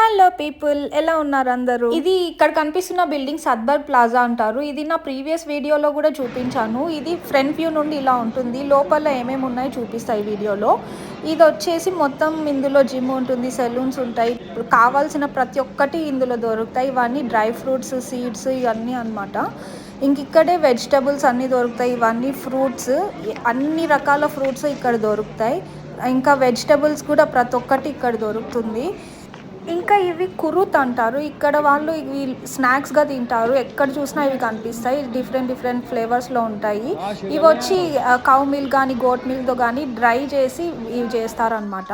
Hello people, ఎలా ఉన్నారు అందరూ? ఇది ఇక్కడ కనిపిస్తున్న బిల్డింగ్ సద్బర్ ప్లాజా అంటారు. ఇది నా ప్రీవియస్ వీడియోలో కూడా చూపించాను. ఇది ఫ్రంట్ వ్యూ నుండి ఇలా ఉంటుంది. లోపల ఏమేమి ఉన్నాయో చూపిస్తాయి వీడియోలో. ఇది వచ్చేసి మొత్తం ఇందులో జిమ్ ఉంటుంది, సెలూన్స్ ఉంటాయి, కావాల్సిన ప్రతి ఒక్కటి ఇందులో దొరుకుతాయి. ఇవన్నీ డ్రై ఫ్రూట్స్, సీడ్స్ ఇవన్నీ అనమాట. ఇక్కడే వెజిటబుల్స్ అన్నీ దొరుకుతాయి. ఇవన్నీ ఫ్రూట్స్, అన్ని రకాల ఫ్రూట్స్ ఇక్కడ దొరుకుతాయి. ఇంకా వెజిటబుల్స్ కూడా ప్రతి ఒక్కటి ఇక్కడ దొరుకుతుంది. ఇంకా ఇవి కురుత్ అంటారు. ఇక్కడ వాళ్ళు ఇవి స్నాక్స్గా తింటారు. ఎక్కడ చూసినా ఇవి కనిపిస్తాయి. డిఫరెంట్ ఫ్లేవర్స్లో ఉంటాయి. ఇవి వచ్చి కౌ మిల్క్ కానీ గోట్ మిల్క్తో కానీ డ్రై చేసి ఇవి చేస్తారనమాట.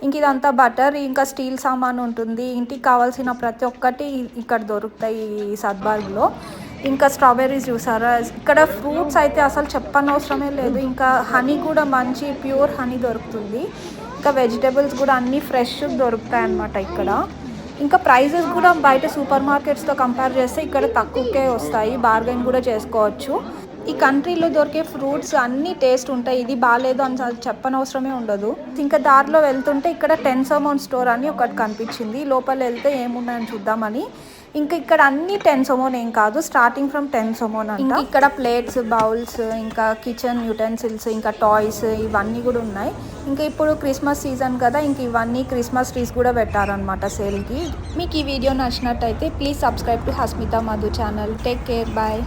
ఇంక ఇదంతా బటర్, ఇంకా స్టీల్ సామాన్ ఉంటుంది. ఇంటికి కావాల్సిన ప్రతి ఒక్కటి ఇక్కడ దొరుకుతాయి ఈ సద్బార్గ్లో. ఇంకా స్ట్రాబెర్రీస్ చూసారా, ఇక్కడ ఫ్రూట్స్ అయితే అసలు చెప్పనవసరమే లేదు. ఇంకా హనీ కూడా మంచి ప్యూర్ హనీ దొరుకుతుంది. ఇంకా వెజిటబుల్స్ కూడా అన్నీ ఫ్రెష్ దొరుకుతాయి అన్నమాట ఇక్కడ. ఇంకా ప్రైజెస్ కూడా బయట సూపర్ మార్కెట్స్తో కంపేర్ చేస్తే ఇక్కడ తక్కువకే వస్తాయి. బార్గెన్ కూడా చేసుకోవచ్చు. ఈ కంట్రీలో దొరికే ఫ్రూట్స్ అన్నీ టేస్ట్ ఉంటాయి. ఇది బాగాలేదు అని చెప్పనవసరమే ఉండదు. ఇంకా దారిలో వెళ్తుంటే ఇక్కడ 10 సమౌన్ స్టోర్ అని ఒకటి కనిపించింది. లోపల వెళ్తే ఏమున్నాయని చూద్దామని. ఇంకా ఇక్కడ అన్ని 10 సమౌన్ ఏం కాదు, స్టార్టింగ్ ఫ్రమ్ 10 సమౌన్ అంట. ఇక్కడ ప్లేట్స్, బౌల్స్, ఇంకా కిచెన్ యూటెన్సిల్స్, ఇంకా టాయ్స్ ఇవన్నీ కూడా ఉన్నాయి. ఇంకా ఇప్పుడు క్రిస్మస్ సీజన్ కదా, ఇంక ఇవన్నీ క్రిస్మస్ ట్రీస్ కూడా పెట్టారనమాట సేల్కి. మీకు ఈ వీడియో నచ్చినట్టయితే please subscribe to Hasmitha Madhu channel. Take care, bye.